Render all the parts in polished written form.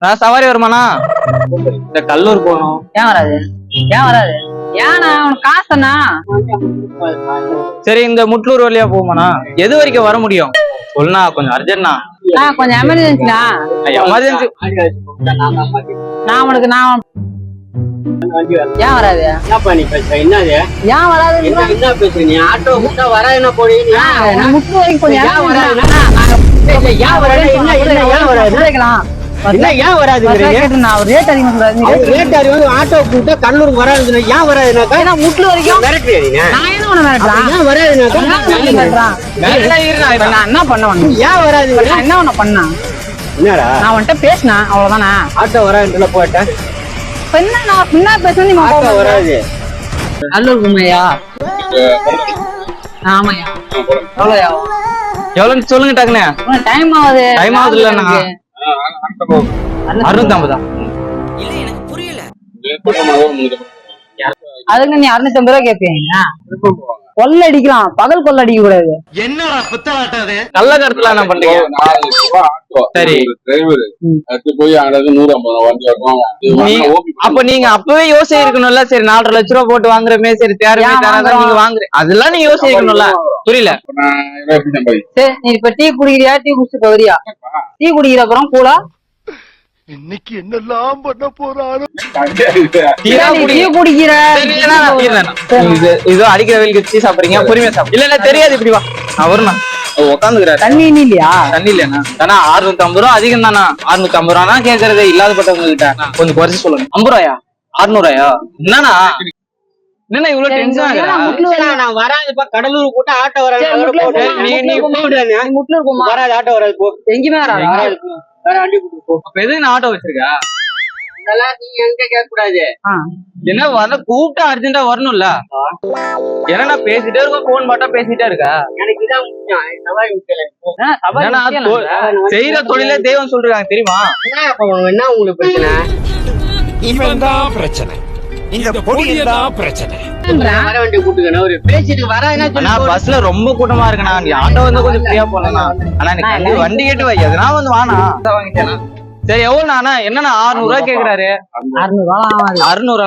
சவாரி வருமாண்ணா? இந்த கல்லூர் போகணும். ஏன் வராது? ஏன்னா உனக்கு காசுண்ணா. சரி இந்த முட்லூர் வழியா போகுமாண்ணா? எது வரைக்கும் வர முடியும் சொல்லுண்ணா, கொஞ்சம் அர்ஜென்ட்ண்ணா. கொஞ்சம் எமர்ஜென்சிண்ணா. எமர்ஜென்சி நான் உனக்கு ஏன் வராது? என்னது ஏன் வராது? என்ன பேசுற நீ? ஆட்டோ கூட்டா வர என்ன போடி? முட்டு வரைக்கும் கொஞ்சம் ஏன் வராது? ஏன் வராது? ஏன் வராதுங்கிறீங்க? ரேட் அதிகமா சொல்றாரு. ரேட் அறிவு ஆட்டோ கூட்டா கல்லூருக்கு வராதுன்னா ஏன் வராதுனாக்கா முட்டு வரைக்கும் மிரட்டுறீங்க. நான் என்ன உன மிரட்டுறேன்? ஏன் வராதுனாக்கா நான் என்ன பண்ண? ஏன் வராது? என்ன உன பண்ணா? என்னடா நான் உன்கிட்ட பேசினேன் அவ்வளவுதானே. ஆட்டோ வராதுல போட்டேன். என்ன நான் பின்னா பேசுறேன், நீ ஆட்டோ வராது. நல்லூர் குமையா? ஆமாயா. எவ்வளோயா? எவ்வளவு சொல்லுங்க டக்குனே. டைம் ஆகுது. டைம் ஆகுது இல்லண்ணா. 650. அதுக்கு நீ 650 ரூபாய் கேட்பீங்க? கொள்ள அடிக்கலாம், பகல் கொள்ள அடிக்க கூடாது. என்னடா புத்தலாட்டாது? கள்ள கருத்துல என்ன பண்றீங்க? சரி அப்ப நீங்க அப்பவே யோசிச்சு இருக்கணும்ல. சரி 4.5 லட்ச ரூபா போட்டு வாங்குறமே, சரி தேரமே தராதான் நீங்க வாங்குறீங்க, அதெல்லாம் நீங்க யோசிச்சு இருக்கணும்ல. புரியல. சரி நீ இப்ப டீ குடிக்கிறியா? டீ குடிச்சு போறியா? டீ குடிக்கிற அப்புறம் கூலா இன்னைக்கு என்னெல்லாம் பண்ண போறாரு? டீ குடிக்கிற இது அடிக்கிற வெயிலுக்கு டீ சாப்பிடுறீங்க, பொறுமையா சாப்பிடு. இல்ல தெரியாது, இப்படி வா. அவருண்ணா உட்காந்துக்கிறாரு. தண்ணி இல்லையா? தண்ணி இல்லையா? ஆனா 650 ரூபா அதிகம் தானா? 650 ரூபானா கேக்குறது இல்லாதப்பட்டவங்க கிட்ட கொஞ்சம் குறைச்சு சொல்லுங்க. 50 ரூபாயா? 600 ரூபாயா? என்னன்னா என்ன இவ்வளவு டென்ஷன் ஆகுறா? நான் வராதுப்பா. கடலூர் கூட்ட ஆட்டோ வராது. வராது, ஆட்டோ வராது. போ எங்கேயுமே வராது. அப்ப எது நான் ஆட்டோ வச்சிருக்கா? இதெல்லாம் நீங்க எங்க கேட்க கூடாது. என்ன வர கூப்பிட்டா அர்ஜென்டா வரணும்ல. ஏன்னா நான் பேசிட்டே இருக்கேன், போன் மட்டும் பேசிட்டே இருக்கா. எனக்கு இதான் முக்கியம். செய்யற தொழிலே தெய்வம் சொல்றாங்க தெரியுமா? என்ன உங்களுக்கு பிரச்சனை? இவன் தான் பிரச்சனை, இந்த பொடியதான் பிரச்சனை. வர வேண்டிய கூட்டுக்கணும் ஒரு பேசிட்டு ஆனா பஸ்ல ரொம்ப கூட்டமா இருக்குண்ணா. நீ ஆட்டோ வந்து கொஞ்சம் ஃப்ரீயா போனா. ஆனா நீ வண்டி கேட்டு வை, எதுனா வந்து வானா வாங்கிட்டேனா. சரி எவ்வளவு நானா? என்னன்னா 600 ரூபாய் கேக்குறாரு. 600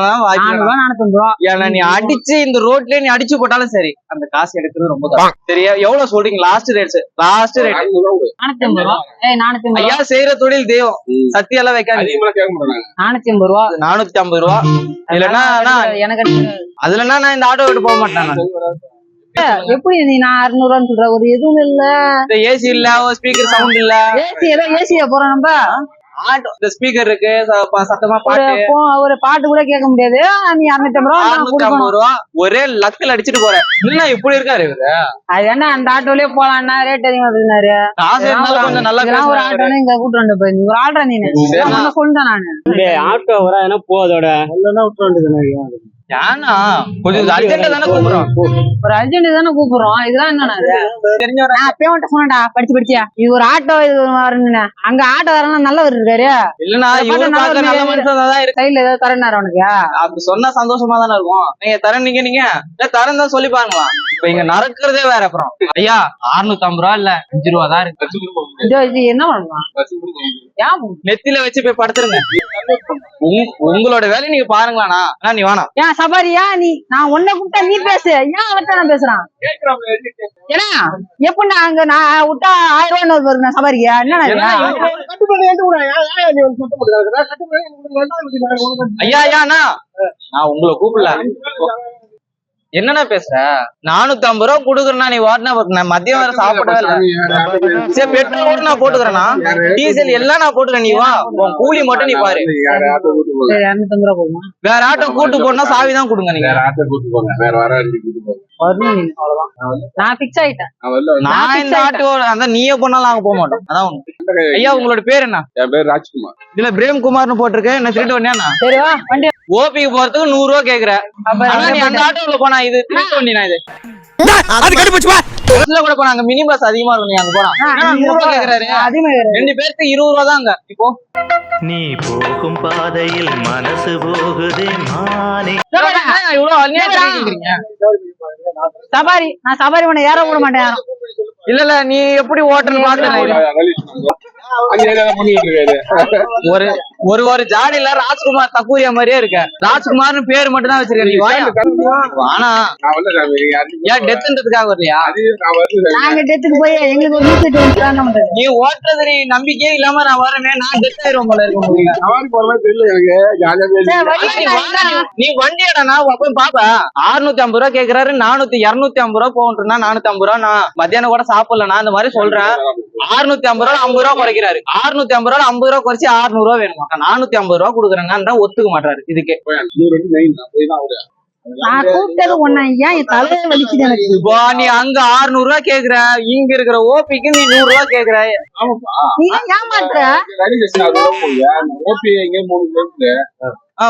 ஏன்னா நீ அடிச்சு இந்த ரோட்லயே நீ அடிச்சு போட்டாலும் சரி, அந்த காசு எடுக்கிறது ரொம்ப கஷ்டம். சரியா? எவ்வளவு சொல்றீங்க? லாஸ்ட் ரேட் 450 ரூபா. ஐயா செய்யற தொழில் தெய்வம், சத்தியெல்லாம் வைக்காது. 450 ரூபா. 450 ரூபா. இல்லன்னா எனக்கு அதுலன்னா நான் இந்த ஆட்டோ விட்டு போக மாட்டேன். எப்படி நீ நான் 600 ரூபான்னு சொல்ற? ஒரு எதுவும் இல்ல, ஏசி இல்ல, ஸ்பீக்கர் சவுண்ட் இல்ல. ஏசி ஏதோ ஏசியா போறோம் நம்ம. ஆட்டோ இந்த ஸ்பீக்கர் இருக்கு, சத்தமா பாட்டு, ஒரு பாட்டு கூட கேட்க முடியாது. நீ 650 ரூபா ஒரே லக்கில் அடிச்சுட்டு போறேன். என்ன இப்படி இருக்காரு இவரு? அது என்ன அந்த ஆட்டோலயே போலாம்னா ரேட் அதிகமா இருந்தாரு. காசு இருந்தாலும் கொஞ்சம் நல்லா ஒரு ஆட்டோன்னு இங்க கூட்டு போய் நீ ஒரு ஆள்ற நீ சொல்லிட்டேன் நானு. ஆட்டோ வராதுன்னா போதோட விட்டு ஏன்னா கொஞ்சம் அர்ஜென்டா தானே கூப்பிடுறோம். ஒரு அர்ஜென்ட் தானே கூப்பிடுறோம். இதெல்லாம் என்னன்னா தெரிஞ்சவர அப்பயே சொன்னடா படிச்சு படிச்சியா இது ஒரு ஆட்டோ இது வரணுன்னு. அங்க ஆட்டோ வரலாம் நல்லவர் இருக்காரு. இல்லன்னா இவரு பார்க்க நல்ல மனுஷன் தான் இருக்கு. கையில ஏதாவது தரேன்னாரு அவனுக்கு. அப்படி சொன்னா சந்தோஷமா தானே இருக்கும். நீங்க தரேன்னீங்க, நீங்க தரேன் தான் சொல்லி பாருங்களா. இப்ப இங்க நடக்கிறதே வேற. அப்புறம் ஐயா 650 ரூபா இல்ல 5 ரூபா தான் இருக்கு. என்ன பண்ணுவான்? நெத்தில வச்சு போய் படுத்துருங்க. உங்களோட வேலையை நீங்க பாருங்களாண்ணா. நீ வேணாம். ஏன் சபாரியா நீ? நான் உன்னை கூப்பிட்டா நீ பேசு. ஏன் அவர்கிட்ட நான் பேசுறான்? ஏன்னா எப்படி அங்க நான் விட்டா 1000 ரூபான்னு வருவேன் சபாரியா? என்ன ஐயா ஐயாண்ணா, நான் உங்களை கூப்பிடல. என்னன்னா பேசுற? 450 ரூபா கொடுக்குறேன்னா நீ வாட்டினா மதியம் வர சாப்பிடவே இல்லை. சரி பெட்ரோல் நான் போட்டுக்கிறேன்னா, டீசல் எல்லாம் நான் போட்டுக்கிறேன். நீ வா, உன் கூலி மட்டும் நீ பாரு. 250 ரூபா போகுமா? வேற ஆட்டோ கூட்டு போனா சாவிதான் கொடுங்க. நீங்க நான் பிக்ஸ் ஆயிட்டேன். நான் இந்த ஆட்டோ அந்த நீயே போனாலும் நாங்க போக மாட்டோம். அதான் ஐயா உங்களோட பேர் என்ன? என் பேர் ராஜ்குமார். இதுல பிரேம்குமார்னு போட்டிருக்கேன். என்ன திருட்டு வண்டியா? சரி வா வண்டி. ஓபிக்கு போறதுக்கு 100 ரூபா கேக்குற. நீ அந்த ஆட்டோல போனா இது திருட்டு வண்டி. நான் இது கூட போனா அங்க மினி பஸ் அதிகமா இருக்கும். நீ அங்க போனா 100 ரூபா கேக்குறாரு. 2 பேருக்கு 20 ரூபா தான் அங்க. இப்போ நீ போகும் பாதையில் மனசு போகுதே மானே. இவ்வளவு அநியாயம் கேக்குறீங்க. சபாரி நான் சபாரி உன்னை ஏற விட மாட்டேன். இல்ல நீ எப்படி ஓட்டுன்னு பாக்குறேன் ஒரு ஒரு ஒரு ஜாடியில ராஜ்குமார் தக்கூரியா மாதிரியே இருக்க. ராஜ்குமார்னு பேர் மட்டும் தான் வச்சிருக்க. நீ வானா ஏன் டெத்ன்றதுக்காக வரலையா? நாங்க டெத்துக்கு போய் எங்களுக்கு ஒரு 108 என்ன பண்றது? நீ ஓட்டுறது நீ நம்பிக்கையே இல்லாம நான் வரேன், நான் டெத் ஆயிரும் போல இருக்க முடியல. நீ வண்டி இடனா போய் பாப்ப. 650 ரூபா கேக்குறாரு, 250 ரூபா போகணும்னா 450 ரூபா. நான் மத்தியானம் கூட சாப்பிடலண்ணா அந்த மாதிரி சொல்றேன். 650 ரூபா 50 ரூபா குறைக்கிறாரு. 650 ரூபா 50 ரூபா குறைச்சி 600 ரூபா வேணுமா? 450 ரூபா கொடுக்குறேங்க ஒத்துக்க மாட்டாரு. இதுக்கே நான் கூப்பிட்டது ஒண்ணா, ஏன் என் தலையை வலிக்குது எனக்கு. இப்போ நீ அங்க 600 ரூபா கேக்குற, இங்க இருக்கிற ஓபிக்கு நீ 100 ரூபா கேக்குற. நீ ஏமாத்துற.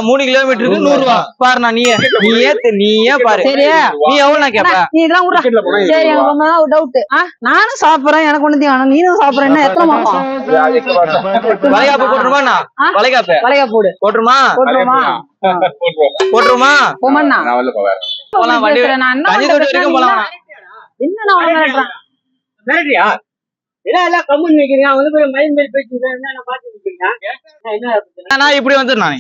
3 கிலோமீட்டருக்கு 100 ரூபா பாருண்ணா. நீயே பாரு. சரியா? நீ எவ்வளவு கேப்ப? நீ இதெல்லாம் விட்றா. சரி, எனக்கு ரொம்ப நாள் ஒரு டவுட். நானும் சாப்பிடுறேன், எனக்கு ஒண்ணு வேணும். நீனும் சாப்பிடுறேன்னா எத்தனை மாசம்? வளைகாப்பு போட்டுருமா? வளைகாப்பு போடு. போட்டுருமா? போட்டுருமா? போமண்ணா. போலாம் வண்டி. நான் என்ன கஞ்சி தொட்டி வரைக்கும் போலாம். என்ன நான் உன்னை மிரட்டுறேன்? மிரட்டியா? எல்லாம் கம்முன்னு நிக்கிறீங்க. அவங்க போய் மயில் மேல் பேசிட்டு என்ன பாத்து நிக்கிறீங்க? என்ன இப்படி வந்துடுறேன்.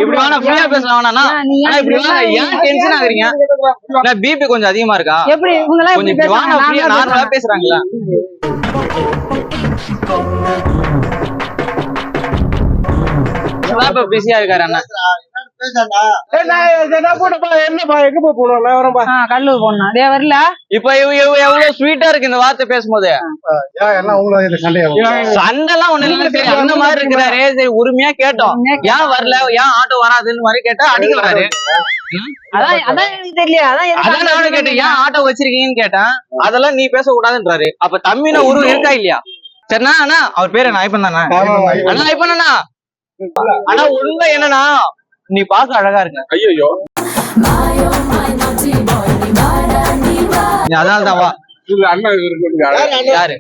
இப்படி வாங்க, ஃப்ரீயா பேசலாம் வேணா. நீ இப்படி வாங்க, ஏன் டென்ஷன் ஆகுறீங்க? பிபி கொஞ்சம் அதிகமா இருக்கா? எப்படி இவங்க எல்லாம் கொஞ்சம் எப்படி இப்படி வாங்க, ஃப்ரீயா பேசுறாங்க? நார்மலா பேசுறாங்களா? இப்ப பிஸியா இருக்காரு அண்ணா. என்னப்பா எங்க போய் போனோம்? வரப்பா. கடலூர் போனா அதே வரல. இப்ப எவ்வளவு ஸ்வீட்டா இருக்கு இந்த வார்த்தை பேசும்போது. சண்டைலாம் ஒண்ணு இல்ல. சரி அந்த மாதிரி இருக்கிறாரு, சரி உரிமையா கேட்டோம். ஏன் வரல, ஏன் ஆட்டோ வராதுன்னு மாதிரி கேட்டா அடிக்கிறாரு. அதான் எனக்கு தெரியல. அதான் நானும் கேட்டேன், ஏன் ஆட்டோ வச்சிருக்கீங்கன்னு கேட்டேன். அதெல்லாம் நீ பேசக்கூடாதுன்றாரு. அப்ப தம்பின உருவம் இருக்கா இல்லையா? சரிண்ணா அண்ணா, அவர் பேரு நான் ஐப்பன் தானே? அண்ணா ஐப்பன் அண்ணா. ஆனா உண்மை என்னன்னா, நீ பார்க்க அழகா இருக்க. ஐயோ அதனாலதான் வா. யாரு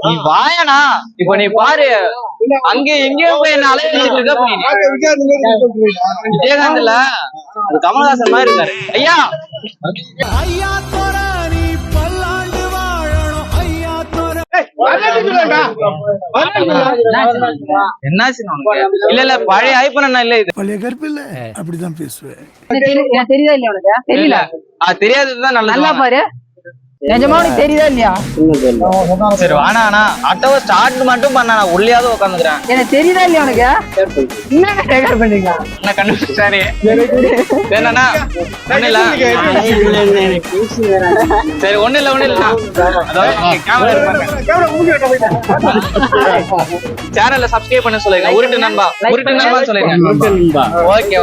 நீ வாயனா? இப்ப நீ பாரு, அங்க எங்கேயும் போய் என்ன அலைய வச்சுட்டு இருக்க. விஜயகாந்த் இல்ல, அது கமல்ஹாசன் மாதிரி இருக்காரு. ஐயா என்னாச்சு உனக்கு? இல்ல பழைய ஐப்பன் அண்ணா இல்ல, இது பழைய கருப்பு இல்ல, அப்படிதான் பேசுவேன். தெரியுதா இல்லையா உனக்கு? தெரியல. தெரியாததுதான் நல்லா நல்லது. பாரு, நிஜமா உனக்கு தெரியுதா இல்லையா? சரி வானா ஆட்டோவை ஸ்டார்ட் மட்டும் பண்ண, நான் உள்ளேயாவது உட்காந்துக்கிறேன். எனக்கு தெரியுதா இல்லையா உனக்கு? என்ன டேக்கர் பண்றீங்க? என்ன கண்டுபிடிச்சாரு? என்னண்ணா ஒண்ணு இல்ல. சரி ஒண்ணு இல்ல. சேனல்ல சப்ஸ்கிரைப் பண்ண சொல்லுங்க. உருட்டு நண்பா சொல்லுங்க. ஓகே.